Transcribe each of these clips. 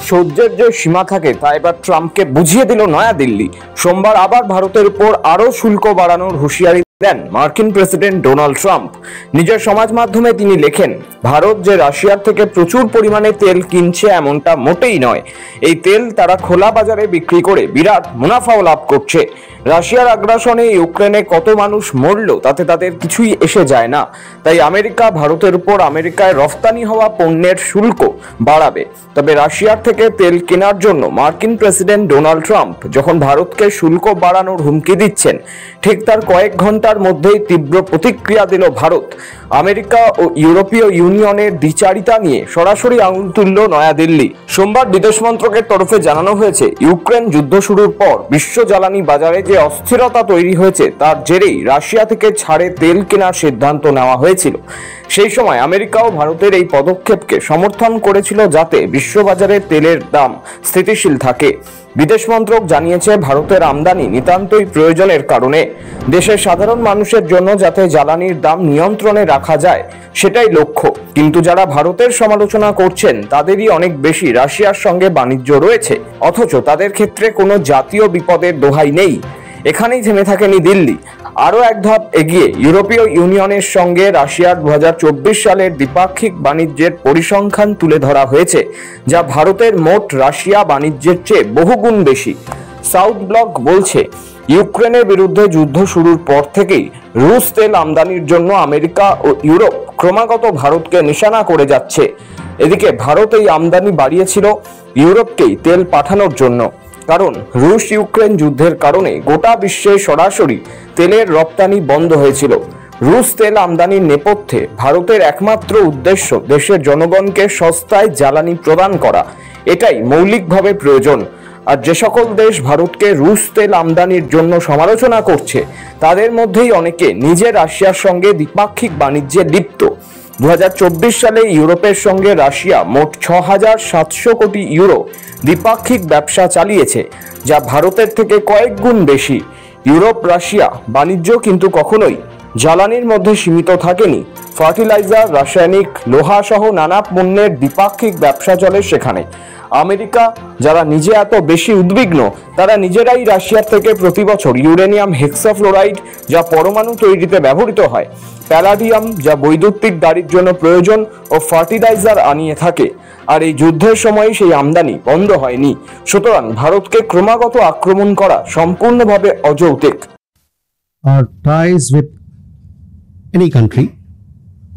সহ্যের যে সীমা থাকে তা এবার ট্রাম্পকে বুঝিয়ে দিল নয়াদিল্লি। সোমবার আবার ভারতের উপর আরো শুল্ক বাড়ানোর হুঁশিয়ারি দেন মার্কিন প্রেসিডেন্ট ডোনাল্ড ট্রাম্প। নিজের সমাজ মাধ্যমে তিনি লেখেন, ভারত যে রাশিয়ার থেকে প্রচুর পরিমাণে তেল কিনছে এমনটা মোটেই নয়। এই তেল তারা খোলা বাজারে বিক্রি করে বিরাট মুনাফাও লাভ করছে। রাশিয়ার আগ্রাসনে ইউক্রেনে কত মানুষ মরল তাতে তাদের কিছুই এসে যায় না। তাই আমেরিকা ভারতের উপর আমেরিকায় রফতানি হওয়া পণ্যের শুল্ক বাড়াবে। তবে রাশিয়ার থেকে তেল কেনার জন্য মার্কিন প্রেসিডেন্ট ডোনাল্ড ট্রাম্প যখন ভারতকে শুল্ক বাড়ানোর হুমকি দিচ্ছেন, ঠিক তার কয়েক ঘন্টার মধ্যেই তীব্র প্রতিক্রিয়া দিল ভারত। আমেরিকা ও ইউরোপীয় ইউনিয়নের দ্বিচারিতা নিয়ে সরাসরি আঙুল তুলল নয়াদিল্লি। সোমবার বিদেশ মন্ত্রকের তরফে জানানো হয়েছে, ইউক্রেন যুদ্ধ শুরুর পর বিশ্ব জ্বালানি বাজারে যে অস্থিরতা তৈরি হয়েছে তার জেরেই রাশিয়া থেকে ছাড়ে তেল কেনার সিদ্ধান্ত নেওয়া হয়েছিল। সেই সময় আমেরিকাও ভারতের এই পদক্ষেপকে সমর্থন করেছিল যাতে বিশ্ববাজারে তেলের দাম স্থিতিশীল থাকে। বিদেশ মন্ত্রক জানিয়েছে, ভারতের আমদানি নিতান্তই প্রয়োজনের কারণে। দেশের সাধারণ মানুষের জন্য যাতে জ্বালানির দাম নিয়ন্ত্রণে রাখা যায় সেটাই লক্ষ্য। কিন্তু যারা ভারতের সমালোচনা করছেন তাদেরই অনেক বেশি রাশিয়ার সঙ্গে বাণিজ্য রয়েছে, অথচ তাদের ক্ষেত্রে কোনো জাতীয় বিপদের দোহাই নেই। এখানেই থেমে থাকেনি দিল্লি। আরও এক ধাপ এগিয়ে ইউরোপীয় ইউনিয়নের সঙ্গে রাশিয়ার 2024 সালের দ্বিপাক্ষিক বাণিজ্যের পরিসংখ্যান তুলে ধরা হয়েছে, যা ভারতের মোট রাশিয়া বাণিজ্যের চেয়ে বহুগুণ বেশি। সাউথ ব্লক বলছে, ইউক্রেনের বিরুদ্ধে যুদ্ধ শুরুর পর থেকেই রুশ তেল আমদানির জন্য আমেরিকা ও ইউরোপ ক্রমাগত ভারতকে নিশানা করে যাচ্ছে। এদিকে ভারত এই আমদানি বাড়িয়েছিল ইউরোপকেই তেল পাঠানোর জন্য, কারণ রুশ ইউক্রেন যুদ্ধের কারণে গোটা বিশ্বে সরাসরি তেলের রপ্তানি বন্ধ হয়েছিল। রুশ তেল আমদানির নেপথ্যে ভারতের একমাত্র উদ্দেশ্য দেশের জনগণকে সস্তায় জ্বালানি প্রদান করা। এটাই মৌলিকভাবে প্রয়োজন। আর যে সকল দেশ ভারতকে রুশ তেল আমদানির জন্য সমালোচনা করছে তাদের মধ্যেই অনেকে নিজে রাশিয়ার সঙ্গে দ্বিপাক্ষিক বাণিজ্যে লিপ্ত। 2024 সালে ইউরোপের সঙ্গে রাশিয়া মোট 6,700 কোটি ইউরো দ্বিপাক্ষিক ব্যবসা চালিয়েছে, যা ভারতের থেকে কয়েক গুণ বেশি। ইউরোপ রাশিয়া বাণিজ্য কিন্তু কখনোই জ্বালানির মধ্যে সীমিত থাকেনি। ফার্টিলাইজার, রাসায়নিক, লোহা সহ নানা পণ্যের দ্বিপাক্ষিক ব্যবসা চলে সেখানে। আমেরিকা, যারা নিজে এত বেশি উদ্বিগ্ন, তারা নিজেরাই রাশিয়ার থেকে প্রতি বছর ইউরেনিয়াম হেক্সাফ্লোরাইড, যা পরমাণু তৈরিতে ব্যবহৃত হয়, প্যালাডিয়াম, যা বৈদ্যুতিক গাড়ির জন্য প্রয়োজন, ও ফার্টিলাইজার আনিয়ে থাকে। আর এই যুদ্ধের সময় সেই আমদানি বন্ধ হয়নি। সুতরাং ভারতকে ক্রমাগত আক্রমণ করা সম্পূর্ণভাবে অযৌক্তিক। Our ties with any country,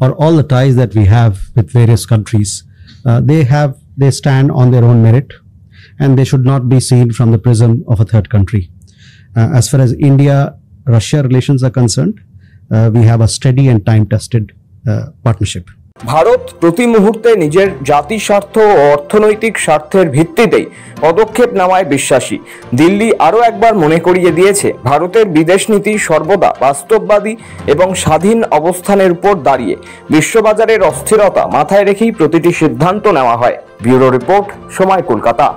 or all the ties that we have with various countries, they stand on their own merit, and they should not be seen from the prism of a third country. As far as India-Russia relations are concerned, we have a steady and time-tested partnership. Bharat প্রতি মুহূর্তে নিজের জাতি স্বার্থ ও অর্থনৈতিক স্বার্থের ভিত্তিতেই পদক্ষেপ নেওয়ায় বিশ্বাসী। দিল্লি আরও একবার মনে করিয়ে দিয়েছে, ভারতের বিদেশ নীতি সর্বদা বাস্তববাদী এবং স্বাধীন অবস্থানের উপর দাঁড়িয়ে। বিশ্ববাজারের অস্থিরতা মাথায় রেখেই প্রতিটি সিদ্ধান্ত নেওয়া হয়। ব্যুরো রিপোর্ট, সময়, কলকাতা।